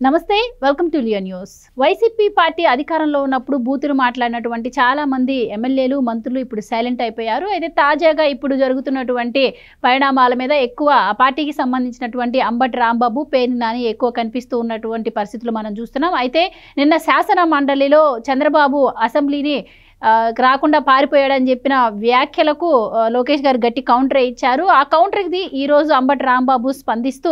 నమస్తే, welcome to Leo news. YCP party అధికారంలో ఉన్నప్పుడు బూతులు మాట్లాడినటువంటి చాలా మంది ఎమ్మెల్యేలు, మంత్రులు ఇప్పుడు సైలెంట్ అయిపోయారు. అయితే తాజాగా ఇప్పుడు జరుగుతున్నటువంటి పరిణామాల మీద ఎక్కువ ఆ పార్టీకి సంబంధించినటువంటి అంబటి రాంబాబు, పేర్ని నాని ఎక్కువ కనిపిస్తూ ఉన్నటువంటి పరిస్థితులు మనం చూస్తున్నాం. అయితే నిన్న శాసన మండలిలో చంద్రబాబు అసెంబ్లీని రాకుండా పారిపోయాడని చెప్పిన వ్యాఖ్యలకు లోకేష్ గారు గట్టి కౌంటర్ ఇచ్చారు. ఆ కౌంటర్కి ఈరోజు అంబటి రాంబాబు స్పందిస్తూ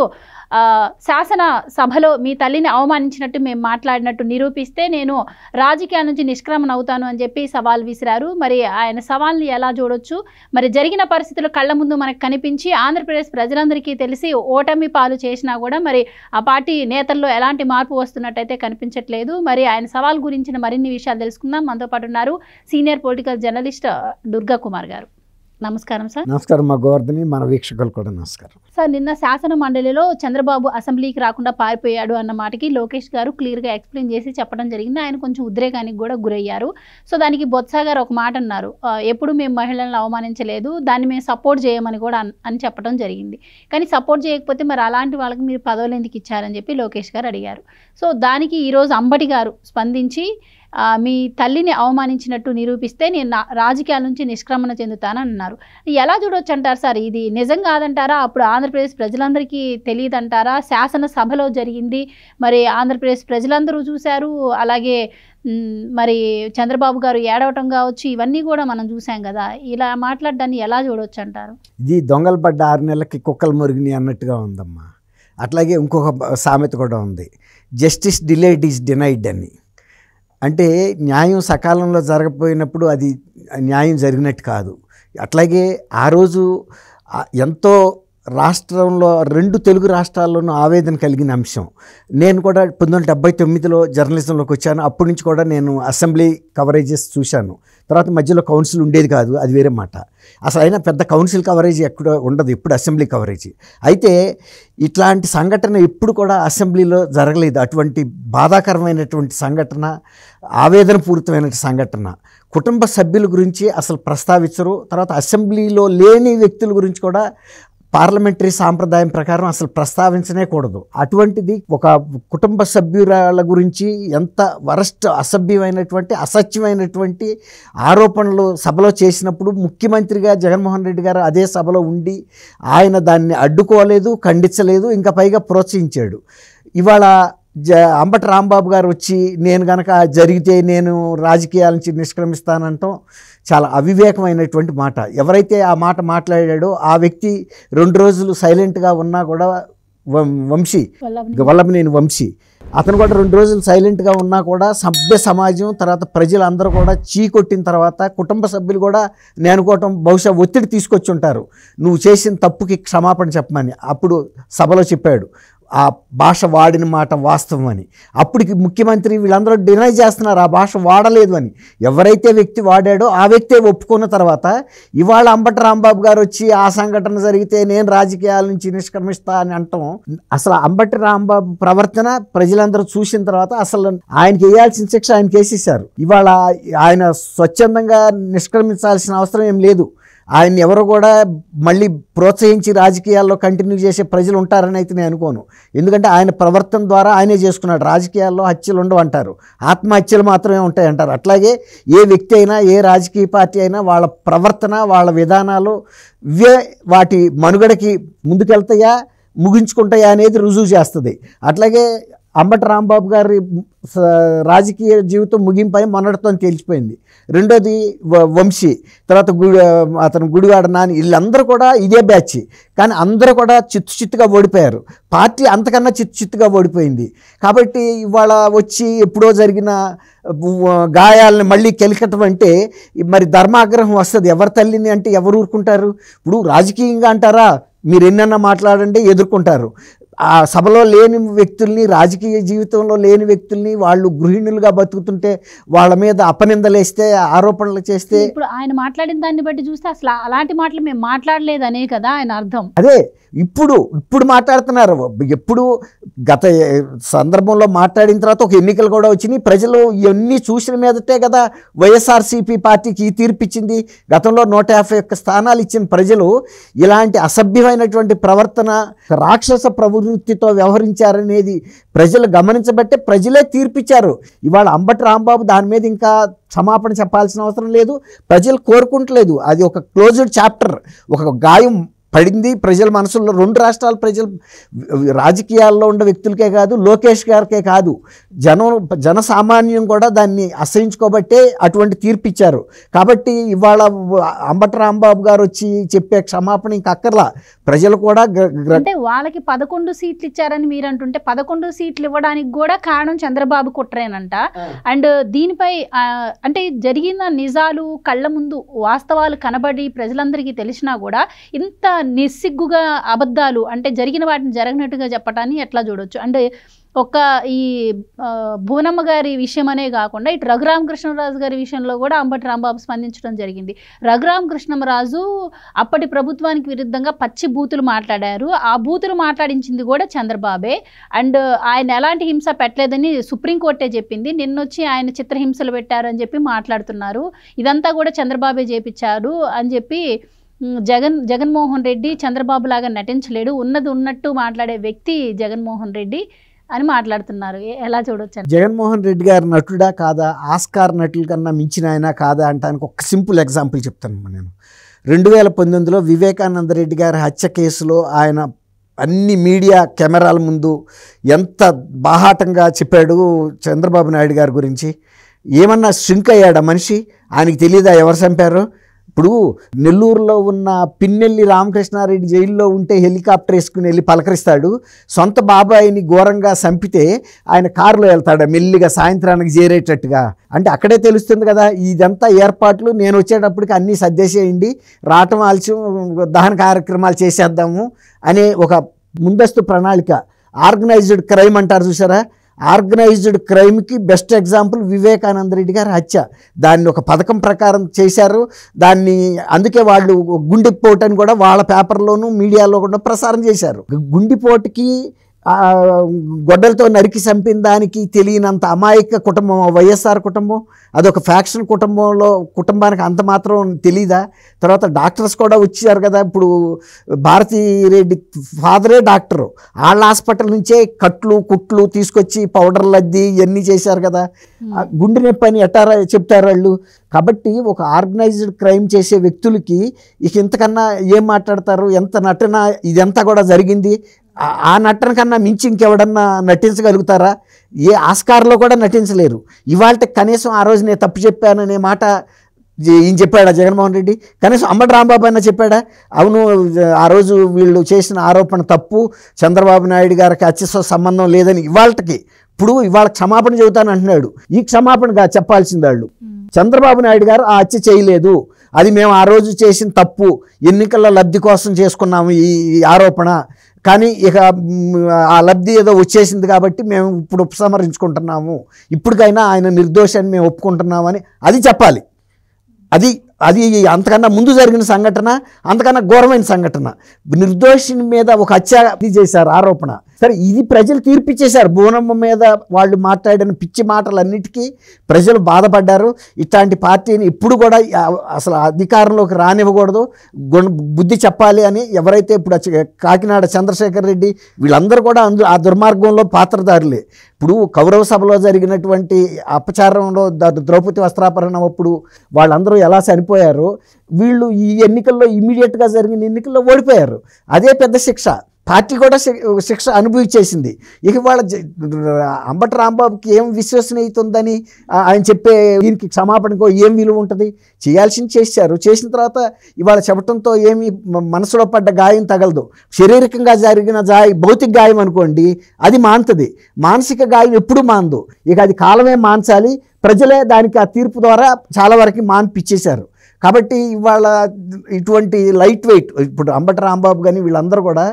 శాసన సభలో మీ తల్లిని అవమానించినట్టు మేము మాట్లాడినట్టు నిరూపిస్తే నేను రాజకీయాల నుంచి నిష్క్రమణ అవుతాను అని చెప్పి సవాల్ విసిరారు. మరి ఆయన సవాల్ని ఎలా చూడొచ్చు? మరి జరిగిన పరిస్థితులు కళ్ళ ముందు మనకు కనిపించి ఆంధ్రప్రదేశ్ ప్రజలందరికీ తెలిసి ఓటమి పాలు చేసినా కూడా మరి ఆ పార్టీ నేతల్లో ఎలాంటి మార్పు వస్తున్నట్టయితే కనిపించట్లేదు. మరి ఆయన సవాల్ గురించిన మరిన్ని విషయాలు తెలుసుకుందాం. మనతో పాటు ఉన్నారు senior political journalist Durga Kumar గారు. నమస్కారం సార్. నమస్కారం మా గోవర్ధని, మన వీక్షకులు కూడా నమస్కారం సార్. నిన్న శాసన మండలిలో చంద్రబాబు అసెంబ్లీకి రాకుండా పారిపోయాడు అన్న మాటకి లోకేష్ గారు క్లియర్గా ఎక్స్ప్లెయిన్ చేసి చెప్పడం జరిగింది. ఆయన కొంచెం ఉద్రేకానికి కూడా గురయ్యారు. సో దానికి బొత్స గారు ఒక మాట అన్నారు, ఎప్పుడు మేము మహిళలను అవమానించలేదు, దాన్ని మేము సపోర్ట్ చేయమని కూడా అని చెప్పడం జరిగింది. కానీ సపోర్ట్ చేయకపోతే మరి అలాంటి వాళ్ళకి మీరు పదవులు ఎందుకు ఇచ్చారని చెప్పి లోకేష్ గారు అడిగారు. సో దానికి ఈరోజు అంబటి గారు స్పందించి మీ తల్లిని అవమానించినట్టు నిరూపిస్తే నేను రాజకీయాల నుంచి నిష్క్రమణ చెందుతానని అన్నారు. ఎలా చూడవచ్చు అంటారు సార్? ఇది నిజం కాదంటారా? అప్పుడు ఆంధ్రప్రదేశ్ ప్రజలందరికీ తెలియదంటారా? శాసనసభలో జరిగింది, మరి ఆంధ్రప్రదేశ్ ప్రజలందరూ చూశారు. అలాగే మరి చంద్రబాబు గారు ఏడవటం కావచ్చు, ఇవన్నీ కూడా మనం చూసాం కదా. ఇలా మాట్లాడడాన్ని ఎలా చూడవచ్చు అంటారు? ఇది దొంగలు పడ్డ 6 నెలలకి కుక్కలు మురిగిని అన్నట్టుగా ఉందమ్మా. అట్లాగే ఇంకొక సామెత కూడా ఉంది, జస్టిస్ డిలేడ్ ఈజ్ డినైడ్ అని. అంటే న్యాయం సకాలంలో జరగకపోయినప్పుడు అది న్యాయం జరిగినట్టు కాదు. అట్లాగే ఆ రోజు ఎంతో రాష్ట్రంలో 2 తెలుగు రాష్ట్రాల్లోనూ ఆవేదన కలిగిన అంశం. నేను కూడా 1979లో జర్నలిజంలోకి వచ్చాను. అప్పటి నుంచి కూడా నేను అసెంబ్లీ కవరేజెస్ చూశాను. తర్వాత మధ్యలో కౌన్సిల్ ఉండేది కాదు, అది వేరే మాట. అసలు అయినా పెద్ద కౌన్సిల్ కవరేజ్ ఎక్కడ ఉండదు, ఎప్పుడు అసెంబ్లీ కవరేజ్. అయితే ఇట్లాంటి సంఘటన ఎప్పుడు కూడా అసెంబ్లీలో జరగలేదు. అటువంటి బాధాకరమైనటువంటి సంఘటన, ఆవేదనపూరితమైన సంఘటన. కుటుంబ సభ్యుల గురించి అసలు ప్రస్తావించరు. తర్వాత అసెంబ్లీలో లేని వ్యక్తుల గురించి కూడా పార్లమెంటరీ సాంప్రదాయం ప్రకారం అసలు ప్రస్తావించనే కూడదు. అటువంటిది ఒక కుటుంబ సభ్యురాల గురించి ఎంత వరస్ట్, అసభ్యమైనటువంటి, అసత్యమైనటువంటి ఆరోపణలు సభలో చేసినప్పుడు ముఖ్యమంత్రిగా జగన్మోహన్ రెడ్డి గారు అదే సభలో ఉండి ఆయన దాన్ని అడ్డుకోలేదు, ఖండించలేదు, ఇంకా పైగా ప్రోత్సహించాడు. ఇవాళ అంబటి రాంబాబు గారు వచ్చి నేను గనక జరిగితే నేను రాజకీయాల నుంచి నిష్క్రమిస్తానంటాం చాలా అవివేకమైనటువంటి మాట. ఎవరైతే ఆ మాట మాట్లాడాడో ఆ వ్యక్తి 2 రోజులు సైలెంట్గా ఉన్నా కూడా వల్లభనేని వంశీ అతను కూడా 2 రోజులు సైలెంట్గా ఉన్నా కూడా సభ్య సమాజం, తర్వాత ప్రజలందరూ కూడా చీకొట్టిన తర్వాత కుటుంబ సభ్యులు కూడా నేను అనుకోవటం బహుశా ఒత్తిడి తీసుకొచ్చి ఉంటారు, నువ్వు చేసిన తప్పుకి క్షమాపణ చెప్పమని. అప్పుడు సభలో చెప్పాడు ఆ భాష వాడిన మాట వాస్తవం అని. అప్పటికి ముఖ్యమంత్రి వీళ్ళందరూ డినై చేస్తున్నారు ఆ భాష వాడలేదు అని. ఎవరైతే వ్యక్తి వాడాడో ఆ వ్యక్తే ఒప్పుకున్న తర్వాత ఇవాళ అంబటి రాంబాబు గారు వచ్చి ఆ సంఘటన జరిగితే నేను రాజకీయాల నుంచి నిష్క్రమిస్తా అని అంటాం. అసలు అంబటి రాంబాబు ప్రవర్తన ప్రజలందరూ చూసిన తర్వాత అసలు ఆయనకి వేయాల్సిన శిక్ష ఆయనకి వేసేసారు. ఇవాళ ఆయన స్వచ్ఛందంగా నిష్క్రమించాల్సిన అవసరం ఏం లేదు. ఆయన ఎవరు కూడా మళ్ళీ ప్రోత్సహించి రాజకీయాల్లో కంటిన్యూ చేసే ప్రజలు ఉంటారని అయితే నేను అనుకోను. ఎందుకంటే ఆయన ప్రవర్తన ద్వారా ఆయనే చేసుకున్నాడు. రాజకీయాల్లో హత్యలు ఉండవు అంటారు, ఆత్మహత్యలు మాత్రమే ఉంటాయి అంటారు. అట్లాగే ఏ వ్యక్తి అయినా, ఏ రాజకీయ పార్టీ అయినా వాళ్ళ ప్రవర్తన, వాళ్ళ విధానాలు ఇవే వాటి మనుగడకి ముందుకెళ్తాయా ముగించుకుంటాయా అనేది రుజువు చేస్తుంది. అట్లాగే అంబటి రాంబాబు గారి రాజకీయ జీవితం ముగింపై మొన్నటితో తేల్చిపోయింది. రెండోది వంశీ, తర్వాత అతను గుడివాడ నాని, వీళ్ళందరూ కూడా ఇదే బ్యాచ్. కానీ అందరూ కూడా చిత్తుగా ఓడిపోయారు. పార్టీ అంతకన్నా చిత్తుగా ఓడిపోయింది. కాబట్టి ఇవాళ వచ్చి ఎప్పుడో జరిగిన గాయాలను మళ్ళీ కెలికటం అంటే మరి ధర్మాగ్రహం వస్తుంది. ఎవరి తల్లిని అంటే ఎవరు ఊరుకుంటారు? ఇప్పుడు రాజకీయంగా అంటారా, మీరు ఎన్నన్నా మాట్లాడండి, ఎదుర్కొంటారు. ఆ సభలో లేని వ్యక్తుల్ని, రాజకీయ జీవితంలో లేని వ్యక్తుల్ని, వాళ్ళు గృహిణులుగా బతుకుతుంటే వాళ్ళ మీద అపనిందలేస్తే, ఆరోపణలు చేస్తే, ఇప్పుడు ఆయన మాట్లాడిన దాన్ని బట్టి చూస్తే అసలు అలాంటి మాటలు మేము మాట్లాడలేదనే కదా ఆయన అర్థం. అదే ఇప్పుడు మాట్లాడుతున్నారు. ఎప్పుడు గత సందర్భంలో మాట్లాడిన తర్వాత ఒక ఎన్నికలు కూడా వచ్చినాయి. ప్రజలు ఇవన్నీ చూసిన మీదటే కదా వైఎస్ఆర్సీపీ పార్టీకి ఈ తీర్పిచ్చింది. గతంలో 151 స్థానాలు ఇచ్చిన ప్రజలు ఇలాంటి అసభ్యమైనటువంటి ప్రవర్తన, రాక్షస ప్రవృత్తితో వ్యవహరించారనేది ప్రజలు గమనించబట్టే ప్రజలే తీర్పిచ్చారు. ఇవాళ అంబటి రాంబాబు దాని మీద ఇంకా క్షమాపణ చెప్పాల్సిన అవసరం లేదు. ప్రజలు కోరుకుంటలేదు. అది ఒక క్లోజ్డ్ చాప్టర్. ఒక గాయం పడింది ప్రజల మనసుల్లో. 2 రాష్ట్రాల ప్రజలు, రాజకీయాల్లో ఉన్న వ్యక్తులకే కాదు, లోకేష్ గారికే కాదు, జనసామాన్యం కూడా దాన్ని అసహించుకోబట్టే అటువంటి తీర్పు ఇచ్చారు. కాబట్టి ఇవాళ అంబటి రాంబాబు గారు వచ్చి చెప్పే క్షమాపణ ఇంక అక్కర్లా. ప్రజలు కూడా అంటే వాళ్ళకి 11 సీట్లు ఇచ్చారని మీరు అంటుంటే 11 సీట్లు ఇవ్వడానికి కూడా కారణం చంద్రబాబు కుట్రేనంట. అండ్ దీనిపై అంటే జరిగిన నిజాలు కళ్ళ ముందు వాస్తవాలు కనబడి ప్రజలందరికీ తెలిసినా కూడా ఇంత నిస్సిగ్గుగా అబద్ధాలు, అంటే జరిగిన వాటిని జరగనట్టుగా చెప్పటాన్ని ఎట్లా చూడొచ్చు? అంటే ఒక ఈ భువనమ్మ గారి విషయం అనే కాకుండా ఇటు రఘురామకృష్ణరాజు గారి విషయంలో కూడా అంబటి రాంబాబు స్పందించడం జరిగింది. రఘురామకృష్ణరాజు అప్పటి ప్రభుత్వానికి విరుద్ధంగా పచ్చి బూతులు మాట్లాడారు. ఆ బూతులు మాట్లాడించింది కూడా చంద్రబాబే. అండ్ ఆయన ఎలాంటి హింస పెట్టలేదని సుప్రీంకోర్టే చెప్పింది. నిన్నొచ్చి ఆయన చిత్రహింసలు పెట్టారని చెప్పి మాట్లాడుతున్నారు. ఇదంతా కూడా చంద్రబాబే చేపించారు అని చెప్పి జగన్మోహన్ రెడ్డి చంద్రబాబు లాగా నటించలేడు, ఉన్నది ఉన్నట్టు మాట్లాడే వ్యక్తి జగన్మోహన్ రెడ్డి అని మాట్లాడుతున్నారు. ఎలా చూడొచ్చు? జగన్మోహన్ రెడ్డి గారు నటుడా కాదా, ఆస్కార్ నటుల కన్నా మించిన ఆయన కాదా అంటానికి ఒక సింపుల్ ఎగ్జాంపుల్ చెప్తాను. నేను 2019లో వివేకానంద రెడ్డి గారి హత్య కేసులో ఆయన అన్ని మీడియా కెమెరాల ముందు ఎంత బాహాటంగా చెప్పాడు చంద్రబాబు నాయుడు గారి గురించి. ఏమన్నా శ్రింక్ అయ్యాడా మనిషి? ఆయనకి తెలియదా ఎవరు చంపారో? ఇప్పుడు నెల్లూరులో ఉన్న పిన్నెల్లి రామకృష్ణారెడ్డి జైల్లో ఉంటే హెలికాప్టర్ వేసుకుని వెళ్ళి పలకరిస్తాడు. సొంత బాబాయిని ఘోరంగా చంపితే ఆయన కారులో వెళ్తాడు మెల్లిగా సాయంత్రానికి చేరేటట్టుగా. అంటే అక్కడే తెలుస్తుంది కదా ఇదంతా ఏర్పాట్లు. నేను వచ్చేటప్పటికి అన్నీ సర్దేసేయండి, రావటం ఆలస్యం, దహన కార్యక్రమాలు చేసేద్దాము అనే ఒక ముందస్తు ప్రణాళిక. ఆర్గనైజ్డ్ క్రైమ్ అంటారు చూసారా, ఆర్గనైజ్డ్ క్రైమ్కి బెస్ట్ ఎగ్జాంపుల్ వివేకానంద రెడ్డి గారి హత్య. దాన్ని ఒక పథకం ప్రకారం చేశారు. దాన్ని అందుకే వాళ్ళు గుండెపోటని కూడా వాళ్ళ పేపర్లోనూ మీడియాలో కూడా ప్రసారం చేశారు. గుండెపోటుకి గొడ్డలతో నరికి చంపిన దానికి తెలియనంత అమాయక కుటుంబం వైఎస్ఆర్ కుటుంబం. అదొక ఫ్యాక్షన్ కుటుంబానికి అంత మాత్రం తెలీదా? తర్వాత డాక్టర్స్ కూడా వచ్చారు కదా. ఇప్పుడు భారతీరెడ్డి ఫాదరే డాక్టరు. వాళ్ళ హాస్పిటల్ నుంచే కుట్లు తీసుకొచ్చి పౌడర్లు అద్ది ఇవన్నీ చేశారు కదా. గుండె నొప్పి అని ఎట్టా చెప్తారు వాళ్ళు. కాబట్టి ఒక ఆర్గనైజ్డ్ క్రైమ్ చేసే వ్యక్తులకి ఇక ఇంతకన్నా ఏం మాట్లాడతారు? ఎంత నటన ఇదంతా కూడా జరిగింది. ఆ నటన కన్నా మించి ఇంకెవడన్నా నటించగలుగుతారా? ఏ ఆస్కార్లో కూడా నటించలేరు. ఇవాళ కనీసం ఆ రోజు నేను తప్పు చెప్పాననే మాట ఈయన చెప్పాడా జగన్మోహన్ రెడ్డి? కనీసం అంబటి రాంబాబు అన్న చెప్పాడా? అవును ఆ రోజు వీళ్ళు చేసిన ఆరోపణ తప్పు, చంద్రబాబు నాయుడు గారికి హత్యతో సంబంధం లేదని ఇవాళ క్షమాపణ చెబుతాను అంటున్నాడు. ఈ క్షమాపణగా చెప్పాల్సింది వాళ్ళు. చంద్రబాబు నాయుడు గారు ఆ హత్య చేయలేదు, అది మేము ఆ రోజు చేసిన తప్పు, ఎన్నికల లబ్ధి కోసం చేసుకున్నాము ఈ ఆరోపణ, కానీ ఇక ఆ లబ్ధి ఏదో వచ్చేసింది కాబట్టి మేము ఇప్పుడు ఉపసంహరించుకుంటున్నాము, ఇప్పటికైనా ఆయన నిర్దోషాన్ని మేము ఒప్పుకుంటున్నామని అది చెప్పాలి. అది అంతకన్నా ముందు జరిగిన సంఘటన, అంతకన్నా ఘోరమైన సంఘటన. నిర్దోషిని మీద ఒక హత్య చేశారు ఆరోపణ. సరే ఇది ప్రజలు తీర్పిచ్చేశారు. భువనమ్మ మీద వాళ్ళు మాట్లాడిన పిచ్చి మాటలన్నిటికీ ప్రజలు బాధపడ్డారు. ఇట్లాంటి పార్టీని ఇప్పుడు కూడా అసలు అధికారంలోకి రానివ్వకూడదు, బుద్ధి చెప్పాలి అని ఎవరైతే ఇప్పుడు కాకినాడ చంద్రశేఖర్ రెడ్డి వీళ్ళందరూ కూడా ఆ దుర్మార్గంలో పాత్రధారులే. ఇప్పుడు కౌరవ సభలో జరిగినటువంటి అపచారంలో ద్రౌపది వస్త్రాపహరణం అప్పుడు వాళ్ళందరూ ఎలా చనిపోయారో వీళ్ళు ఈ ఎన్నికల్లో ఇమీడియట్గా జరిగిన ఎన్నికల్లో ఓడిపోయారు. అదే పెద్ద శిక్ష. పార్టీ కూడా శిక్ష అనుభవించేసింది. ఇక వాళ్ళ అంబటి రాంబాబుకి ఏం విశ్వసనీయత ఉందని ఆయన చెప్పే దీనికి క్షమాపణకో ఏం విలువ ఉంటుంది? చేయాల్సింది చేశారు. చేసిన తర్వాత ఇవాళ చెప్పడంతో ఏమి మనసులో పడ్డ గాయం తగలదు. శారీరకంగా జరిగిన భౌతిక గాయం అనుకోండి అది మానుతుంది, మానసిక గాయం ఎప్పుడు మానదు. ఇక అది కాలమే మాన్చాలి. ప్రజలే దానికి ఆ తీర్పు ద్వారా చాలా వరకు మాన్పిచ్చేశారు. కాబట్టి ఇవాళ ఇటువంటి లైట్ వెయిట్ ఇప్పుడు అంబటి రాంబాబు కానీ వీళ్ళందరూ కూడా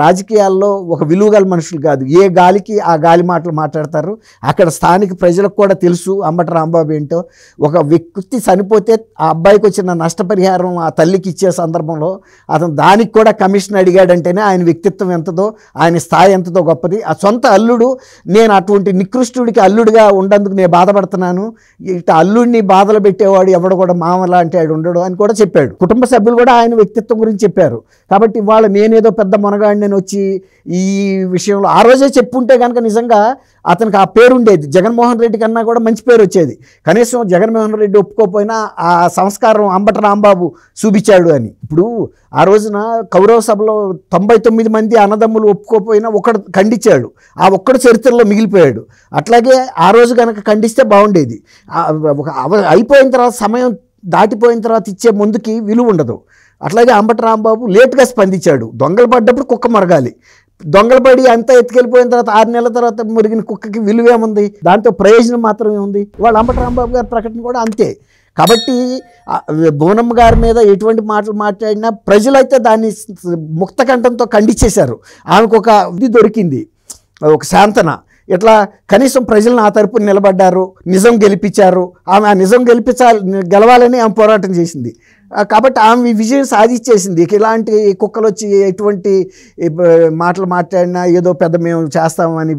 రాజకీయాల్లో ఒక విలువగల మనుషులు కాదు. ఏ గాలికి ఆ గాలి మాటలు మాట్లాడతారు. అక్కడ స్థానిక ప్రజలకు కూడా తెలుసు అంబటి రాంబాబు ఏంటో. ఒక వ్యక్తి చనిపోతే ఆ అబ్బాయికి వచ్చిన నష్టపరిహారం ఆ తల్లికి ఇచ్చే సందర్భంలో అతను దానికి కూడా కమిషన్ అడిగాడంటేనే ఆయన వ్యక్తిత్వం ఎంతదో, ఆయన స్థాయి ఎంతదో గొప్పది. ఆ సొంత అల్లుడు, నేను అటువంటి నికృష్టుడికి అల్లుడిగా ఉండేందుకు నేను బాధపడుతున్నాను, ఇట్లా అల్లుడిని బాధలు పెట్టేవాడు ఎవడు కూడా మామలా అంటే ఆడు ఉండడు అని కూడా చెప్పాడు. కుటుంబ సభ్యులు కూడా ఆయన వ్యక్తిత్వం గురించి చెప్పారు. కాబట్టి ఇవాళ నేనేదో పెద్ద మొనగాడిని వచ్చి ఈ విషయంలో ఆ రోజే చెప్పుంటే కనుక నిజంగా అతనికి ఆ పేరు ఉండేది. జగన్మోహన్ రెడ్డి కన్నా కూడా మంచి పేరు వచ్చేది. కనీసం జగన్మోహన్ రెడ్డి ఒప్పుకోకపోయినా ఆ సంస్కారం అంబటి రాంబాబు చూపించాడు అని. ఇప్పుడు ఆ రోజున కౌరవ సభలో 99 మంది అన్నదమ్ములు ఒప్పుకోకపోయినా ఒకడు ఖండించాడు. ఆ ఒక్కడు చరిత్రలో మిగిలిపోయాడు. అట్లాగే ఆ రోజు కనుక ఖండిస్తే బాగుండేది. అయిపోయిన తర్వాత, సమయం దాటిపోయిన తర్వాత ఇచ్చే ముందుకి విలువ ఉండదు. అట్లాగే అంబటి రాంబాబు లేటుగా స్పందించాడు. దొంగలు పడ్డప్పుడు కుక్క మరగాలి. దొంగలు పడి అంతా ఎత్తుకెళ్ళిపోయిన తర్వాత 6 నెలల తర్వాత మురిగిన కుక్కకి విలువేముంది? దాంతో ప్రయోజనం మాత్రమే ఉంది. వాళ్ళు అంబటి రాంబాబు గారి ప్రకటన కూడా అంతే. కాబట్టి బోనమ్మ గారి మీద ఎటువంటి మాటలు మాట్లాడినా ప్రజలైతే దాన్ని ముక్తకంఠంతో ఖండించేశారు. ఆమెకు ఒక ఇది దొరికింది, ఒక శాంతన. ఇట్లా కనీసం ప్రజలను ఆ తరపున నిలబడ్డారు, నిజం గెలిపించారు. ఆమె ఆ నిజం గెలవాలని ఆమె పోరాటం చేసింది. కాబట్టి ఆమె విజయం సాధించేసింది. ఇలాంటి కుక్కలు వచ్చి ఎటువంటి మాటలు మాట్లాడినా ఏదో పెద్ద మేము చేస్తామని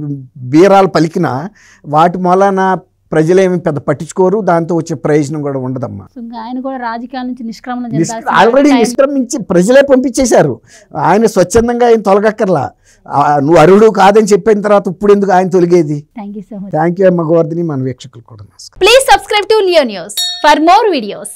బీరాలు పలికినా వాటి మూలాన ప్రజలేమి పెద్ద పట్టించుకోరు. దాంతో వచ్చే ప్రయోజనం కూడా ఉండదమ్మా. ఆయన కూడా రాజకీయాల నుంచి ఆల్రెడీ నిష్క్రమించి ప్రజలే పంపించేశారు. ఆయన స్వచ్ఛందంగా ఆయన తొలగక్కర్లా. నువ్వు అర్హుడు కాదని చెప్పిన తర్వాత ఇప్పుడు ఎందుకు ఆయన తొలగేది? థ్యాంక్ యూ అమ్మ గోవర్ధని, మన వీక్షకులు కూడా. Please subscribe to Leo news for more videos.